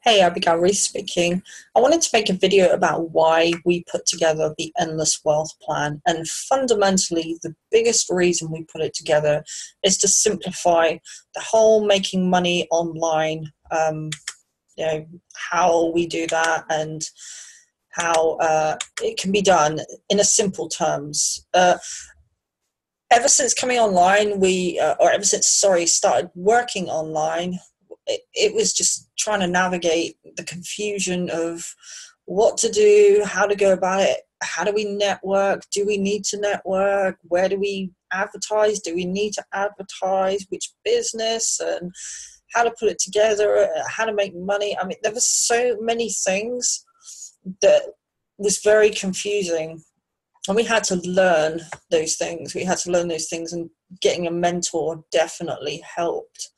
Hey, Abigail Reese speaking. I wanted to make a video about why we put together the Endless Wealth Plan. And fundamentally, the biggest reason we put it together is to simplify the whole making money online, how we do that and how it can be done in a simple terms. Ever since coming online, started working online, it was just trying to navigate the confusion of what to do, how to go about it, how do we network, do we need to network, where do we advertise, do we need to advertise, which business, and how to put it together, how to make money. I mean, there were so many things that was very confusing, and we had to learn those things. And getting a mentor definitely helped.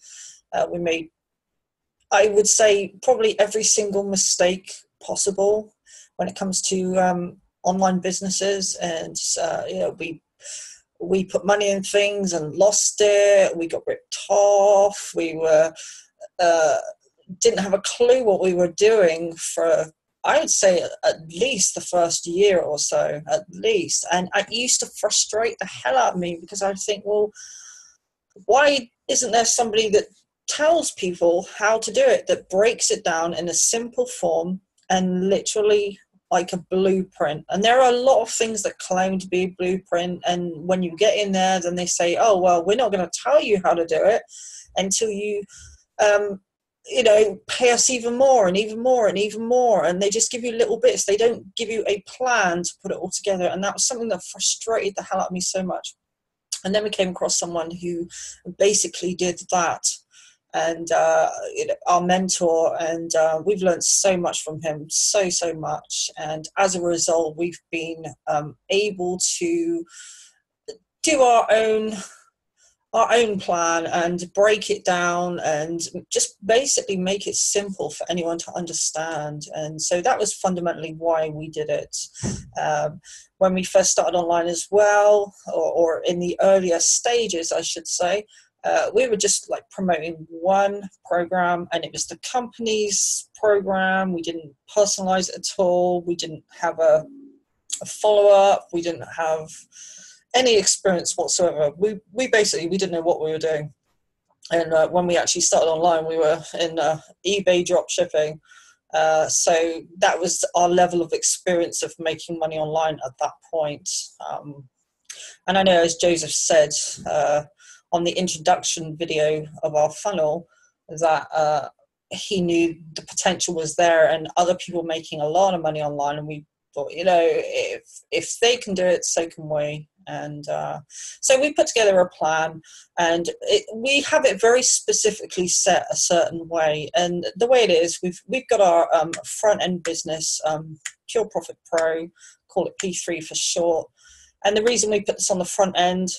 We made, I would say, probably every single mistake possible when it comes to online businesses. And we put money in things and lost it. We got ripped off. We were didn't have a clue what we were doing for, I would say, at least the first year or so, at least. And it used to frustrate the hell out of me because I'd think, well, why isn't there somebody that tells people how to do it, that breaks it down in a simple form and literally like a blueprint? And there are a lot of things that claim to be a blueprint, and when you get in there, then they say, oh, well, we're not going to tell you how to do it until you pay us even more and even more and even more. And they just give you little bits. They don't give you a plan to put it all together. And that was something that frustrated the hell out of me so much. And then we came across someone who basically did that, and our mentor, and we've learned so much from him, so much. And as a result, we've been able to do our own plan and break it down and just basically make it simple for anyone to understand. And so that was fundamentally why we did it. When we first started online as well, or in the earlier stages, I should say, we were just like promoting one program, and it was the company's program. We didn't personalize it at all. We didn't have a follow-up. We didn't have any experience whatsoever. We basically, we didn't know what we were doing. And when we actually started online, we were in eBay drop shipping. So that was our level of experience of making money online at that point. And I know, as Joseph said on the introduction video of our funnel, that he knew the potential was there and other people making a lot of money online. And we thought, if they can do it, so can we. And so we put together a plan, and we have it very specifically set a certain way. And the way it is, we've got our front end business, Pure Profit Pro, call it P3 for short. And the reason we put this on the front end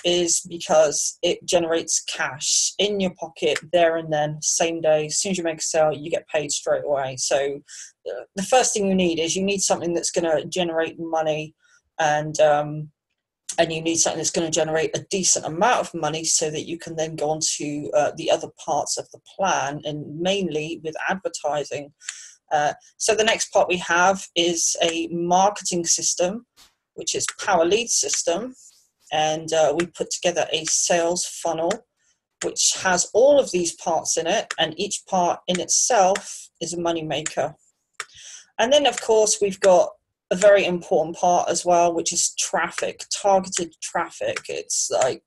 is because it generates cash in your pocket there and then, same day. As soon as you make a sale, you get paid straight away. So the first thing you need is you need something that's going to generate money, and you need something that's going to generate a decent amount of money so that you can then go on to the other parts of the plan, and mainly with advertising. So the next part we have is a marketing system, which is Power Lead System. And we put together a sales funnel, which has all of these parts in it, and each part in itself is a money maker. And then, of course, we've got a very important part as well, which is traffic, targeted traffic. It's like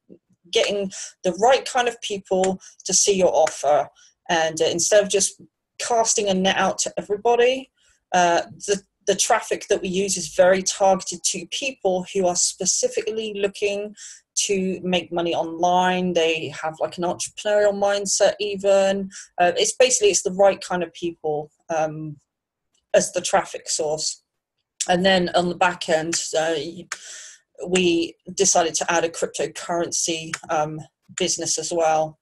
getting the right kind of people to see your offer. And instead of just casting a net out to everybody, the traffic that we use is very targeted to people who are specifically looking to make money online. They have like an entrepreneurial mindset even. It's the right kind of people as the traffic source. And then on the back end, we decided to add a cryptocurrency business as well,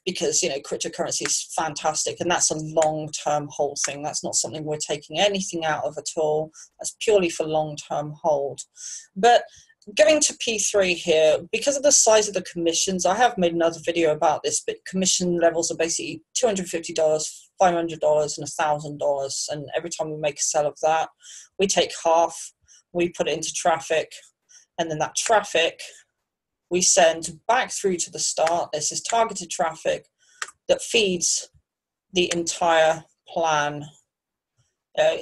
because cryptocurrency is fantastic, and that's a long-term hold thing. That's not something we're taking anything out of at all. That's purely for long-term hold. But going to P3 here, because of the size of the commissions, I have made another video about this, but commission levels are basically $250 $500 and $1,000. And every time we make a sale of that, we take half, we put it into traffic, and then that traffic we send back through to the start. This is targeted traffic that feeds the entire plan.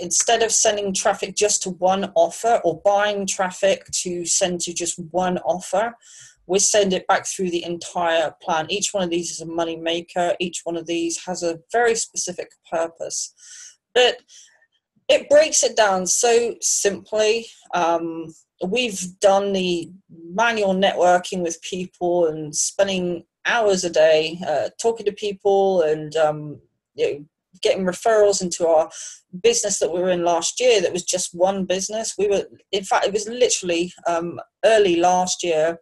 Instead of sending traffic just to one offer or buying traffic to send to just one offer, we send it back through the entire plan. Each one of these is a money maker. Each one of these has a very specific purpose. But it breaks it down so simply. We've done the manual networking with people and spending hours a day talking to people and getting referrals into our business that we were in last year. That was just one business. In fact, it was literally early last year.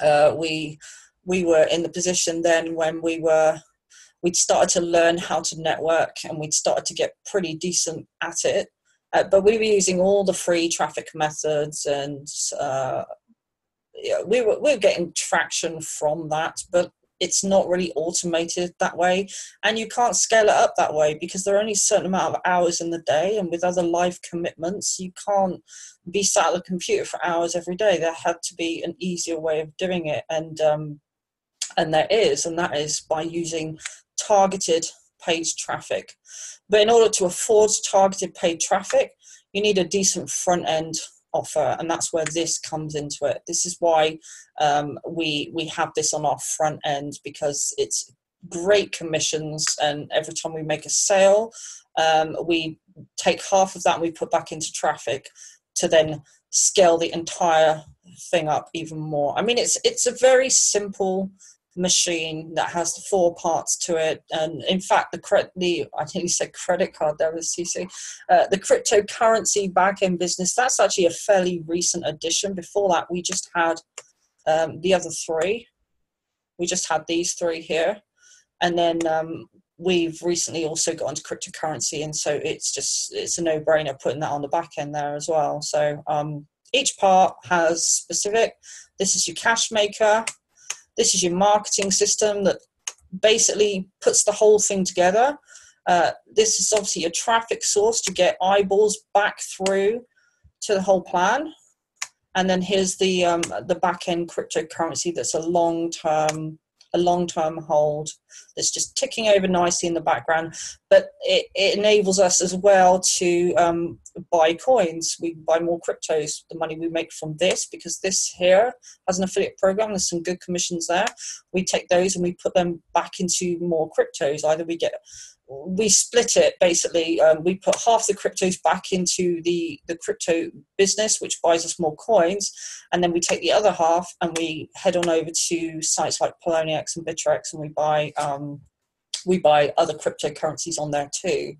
We were in the position then when we'd started to learn how to network, and we'd started to get pretty decent at it. But we were using all the free traffic methods, and we were getting traction from that, but it's not really automated that way, and you can't scale it up that way because there are only a certain amount of hours in the day, and with other life commitments, you can't be sat at the computer for hours every day. There had to be an easier way of doing it, and that is by using targeted paid traffic. But in order to afford targeted paid traffic, you need a decent front end offer, and that's where this comes into it. This is why we have this on our front end, because it's great commissions, and every time we make a sale, we take half of that and we put back into traffic to then scale the entire thing up even more. I mean, it's a very simple machine that has the 4 parts to it, and in fact I nearly said credit card there with CC. The cryptocurrency back-end business, that's actually a fairly recent addition. Before that, we just had the other 3. We just had these 3 here, and then we've recently also got into cryptocurrency, and so it's a no-brainer putting that on the back end there as well. So each part has specific. This is your cash maker. This is your marketing system that basically puts the whole thing together. This is obviously your traffic source to get eyeballs back through to the whole plan. And then here's the back-end cryptocurrency that's a long-term hold that's just ticking over nicely in the background. But it enables us as well to buy coins. We buy more cryptos. The money we make from this, because this here has an affiliate program, there's some good commissions there. We take those and we put them back into more cryptos. Either we split it basically. We put half the cryptos back into the crypto business, which buys us more coins, and then we take the other half and we head on over to sites like Poloniex and Bittrex, and we buy other cryptocurrencies on there too.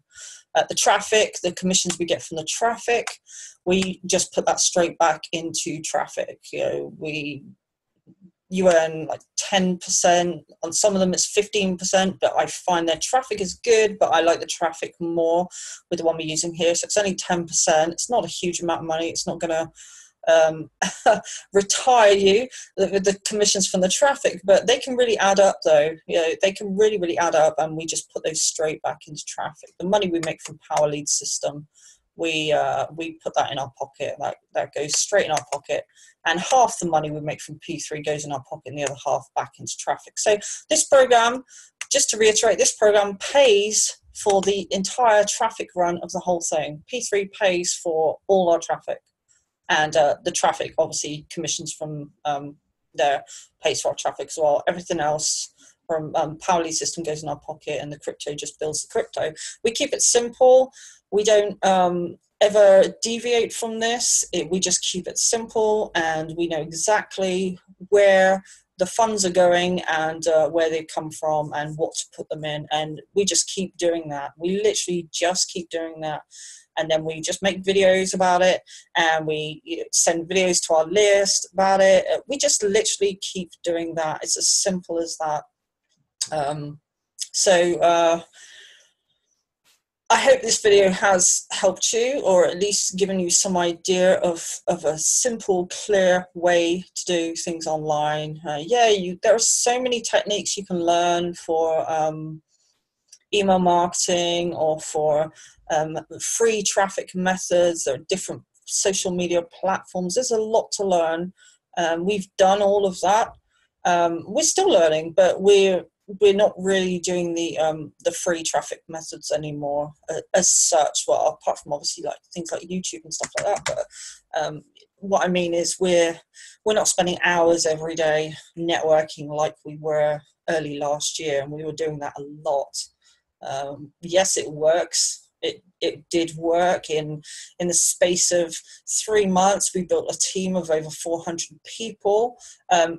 The traffic, the commissions we get from the traffic, we just put that straight back into traffic. You earn like 10%. On some of them it's 15%, but I find their traffic is good, but I like the traffic more with the one we're using here. So it's only 10%. It's not a huge amount of money. It's not going to retire you, the commissions from the traffic, but they can really add up though. They can really add up, and we just put those straight back into traffic. The money we make from Power Lead system, we put that in our pocket. That goes straight in our pocket, and half the money we make from P3 goes in our pocket and the other half back into traffic. So this program, just to reiterate, this program pays for the entire traffic run of the whole thing. P3 pays for all our traffic, and the traffic obviously commissions from there pays for our traffic as well. Everything else from Power Lead system goes in our pocket, and the crypto just builds the crypto. We keep it simple. We don't ever deviate from this. We just keep it simple, and we know exactly where the funds are going and where they come from and what to put them in. And we just keep doing that. We literally just keep doing that. And then we just make videos about it, and we send videos to our list about it. We just literally keep doing that. It's as simple as that. I hope this video has helped you, or at least given you some idea of a simple, clear way to do things online. There are so many techniques you can learn for email marketing or for free traffic methods. There are different social media platforms. There's a lot to learn. We've done all of that. We're still learning, but we're not really doing the free traffic methods anymore as such. Well, apart from obviously like things like YouTube and stuff like that. But what I mean is we're not spending hours every day networking like we were early last year, and we were doing that a lot. Yes, it works. It did work in the space of 3 months. We built a team of over 400 people.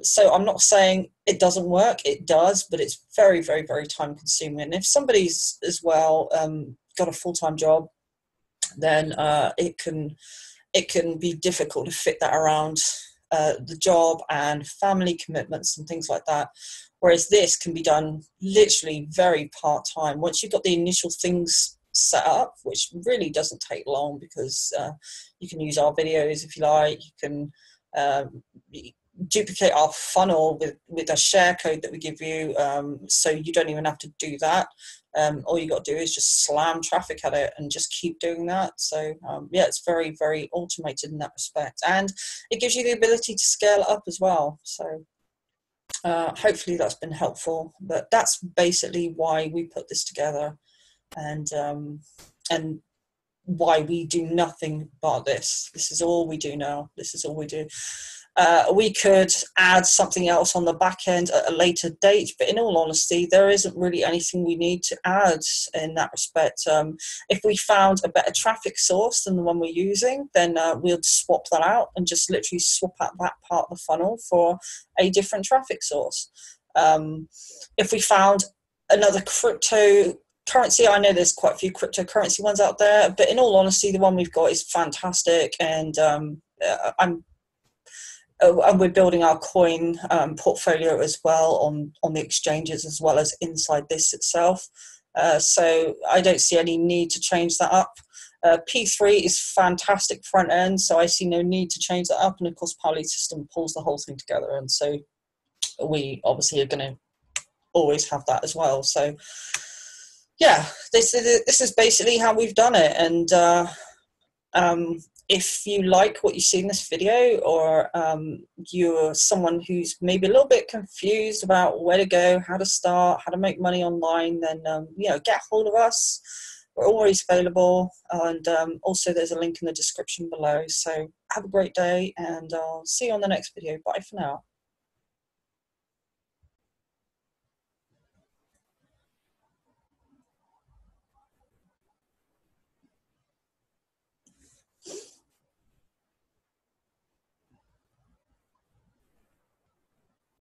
So I'm not saying it doesn't work. It does, but it's very, very, very time consuming. And if somebody's as well got a full-time job, then it can be difficult to fit that around the job and family commitments and things like that. Whereas this can be done literally very part-time. Once you've got the initial things set up, which really doesn't take long, because you can use our videos if you like. You can duplicate our funnel with a share code that we give you, so you don't even have to do that. All you got to do is just slam traffic at it and just keep doing that. So yeah, it's very, very automated in that respect, and it gives you the ability to scale it up as well. So hopefully that's been helpful, but that's basically why we put this together, and why we do nothing but this. This is all we do now. This is all we do. We could add something else on the back end at a later date, but in all honesty, there isn't really anything we need to add in that respect. If we found a better traffic source than the one we're using, then we'll swap that out and just literally swap out that part of the funnel for a different traffic source. If we found another cryptocurrency, I know there's quite a few cryptocurrency ones out there, but in all honesty, the one we've got is fantastic, and and we're building our coin portfolio as well on the exchanges as well as inside this itself. So I don't see any need to change that up. P3 is fantastic front end, so I see no need to change that up. And of course, Powerlead System pulls the whole thing together, and so we obviously are going to always have that as well. So yeah, this is basically how we've done it. And if you like what you see in this video, or you're someone who's maybe a little bit confused about where to go, how to start, how to make money online, then get hold of us. We're always available, and also there's a link in the description below. So have a great day, and I'll see you on the next video. Bye for now.